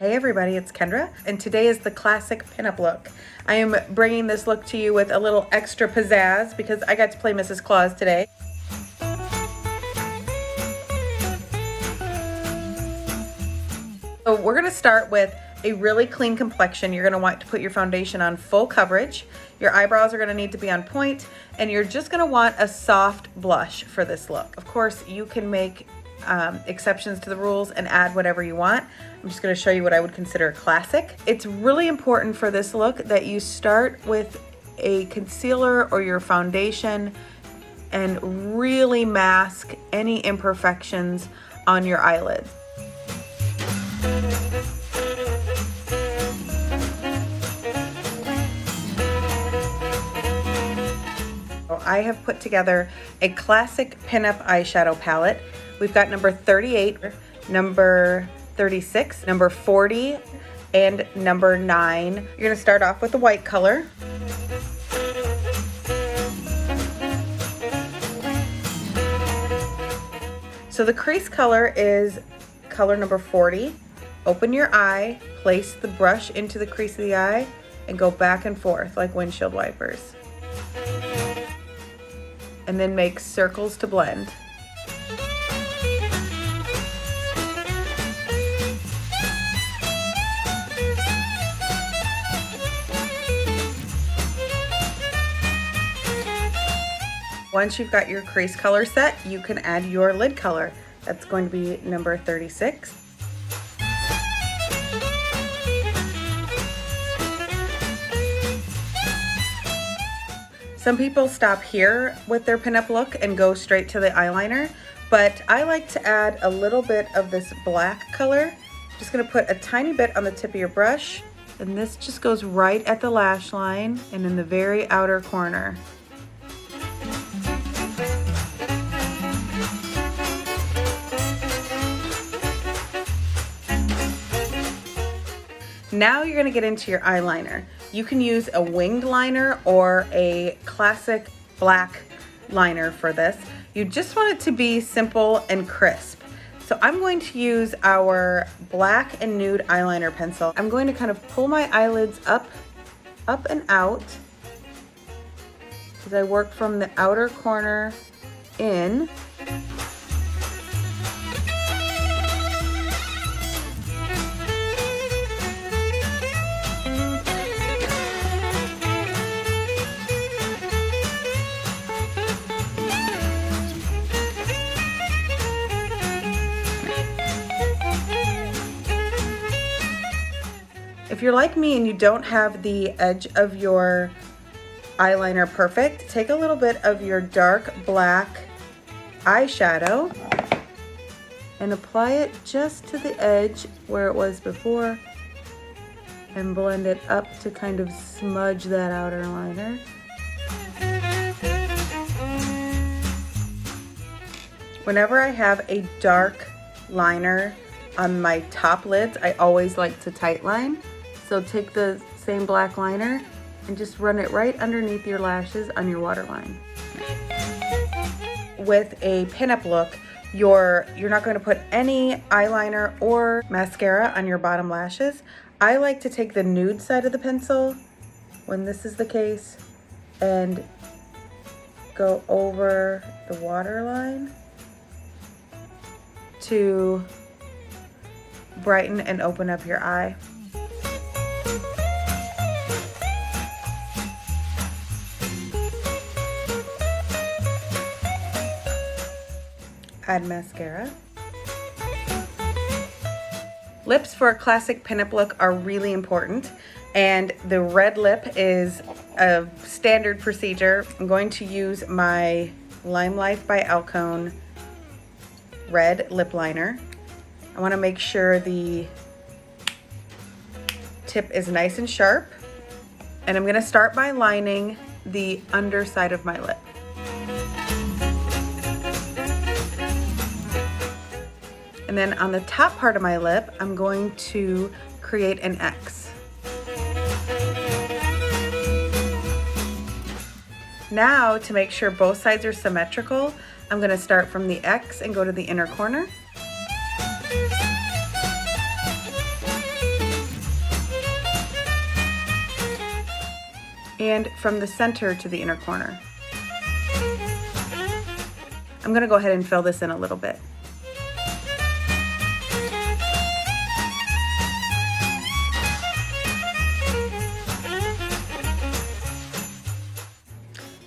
Hey everybody, it's Kendra, and today is the classic pinup look. I am bringing this look to you with a little extra pizzazz because I got to play Mrs. Claus today. So we're gonna start with a really clean complexion. You're gonna want to put your foundation on full coverage. Your eyebrows are gonna need to be on point, and you're just gonna want a soft blush for this look. Of course, you can make exceptions to the rules and add whatever you want. I'm just going to show you what I would consider a classic. It's really important for this look that you start with a concealer or your foundation and really mask any imperfections on your eyelids. I have put together a classic pinup eyeshadow palette. We've got number 38, number 36, number 40, and number 9. You're gonna start off with the white color. So the crease color is color number 40. Open your eye, place the brush into the crease of the eye, and go back and forth like windshield wipers. And then make circles to blend. Once you've got your crease color set, you can add your lid color. That's going to be number 36. Some people stop here with their pinup look and go straight to the eyeliner, but I like to add a little bit of this black color. Just gonna put a tiny bit on the tip of your brush, and this just goes right at the lash line and in the very outer corner. Now you're gonna get into your eyeliner. You can use a winged liner or a classic black liner for this. You just want it to be simple and crisp. So I'm going to use our black and nude eyeliner pencil. I'm going to kind of pull my eyelids up and out as I work from the outer corner in. If you're like me and you don't have the edge of your eyeliner perfect, take a little bit of your dark black eyeshadow and apply it just to the edge where it was before and blend it up to kind of smudge that outer liner. Whenever I have a dark liner on my top lids, I always like to tight line. So take the same black liner and just run it right underneath your lashes on your waterline. With a pinup look, you're not going to put any eyeliner or mascara on your bottom lashes. I like to take the nude side of the pencil, when this is the case, and go over the waterline to brighten and open up your eye. Add mascara. Lips for a classic pinup look are really important, and the red lip is a standard procedure. I'm going to use my Lime Life by Alcone red lip liner. I want to make sure the tip is nice and sharp, and I'm going to start by lining the underside of my lip. And then on the top part of my lip, I'm going to create an X. Now, to make sure both sides are symmetrical, I'm going to start from the X and go to the inner corner. and from the center to the inner corner. I'm gonna go ahead and fill this in a little bit.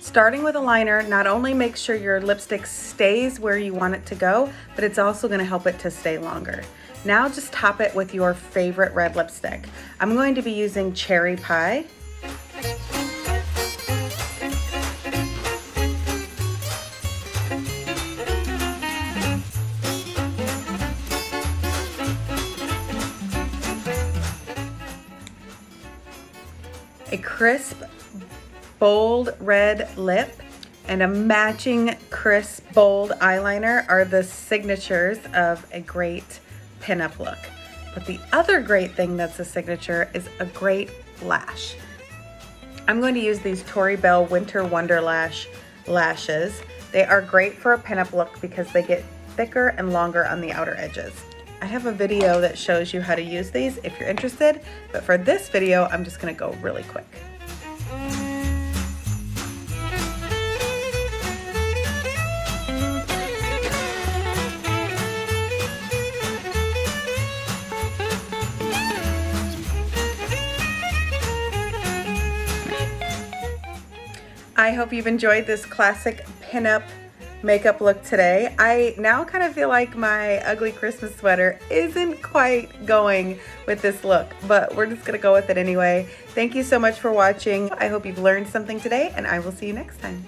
Starting with a liner not only makes sure your lipstick stays where you want it to go, but it's also gonna help it to stay longer. Now just top it with your favorite red lipstick. I'm going to be using Cherry Pie. A crisp, bold red lip and a matching crisp, bold eyeliner are the signatures of a great pinup look. But the other great thing that's a signature is a great lash. I'm going to use these Tory Bell Winter Wonder Lash lashes. They are great for a pinup look because they get thicker and longer on the outer edges. I have a video that shows you how to use these if you're interested, but for this video, I'm just gonna go really quick. I hope you've enjoyed this classic pinup makeup look today. I now kind of feel like my ugly Christmas sweater isn't quite going with this look, but we're just gonna go with it anyway. Thank you so much for watching. I hope you've learned something today, and I will see you next time.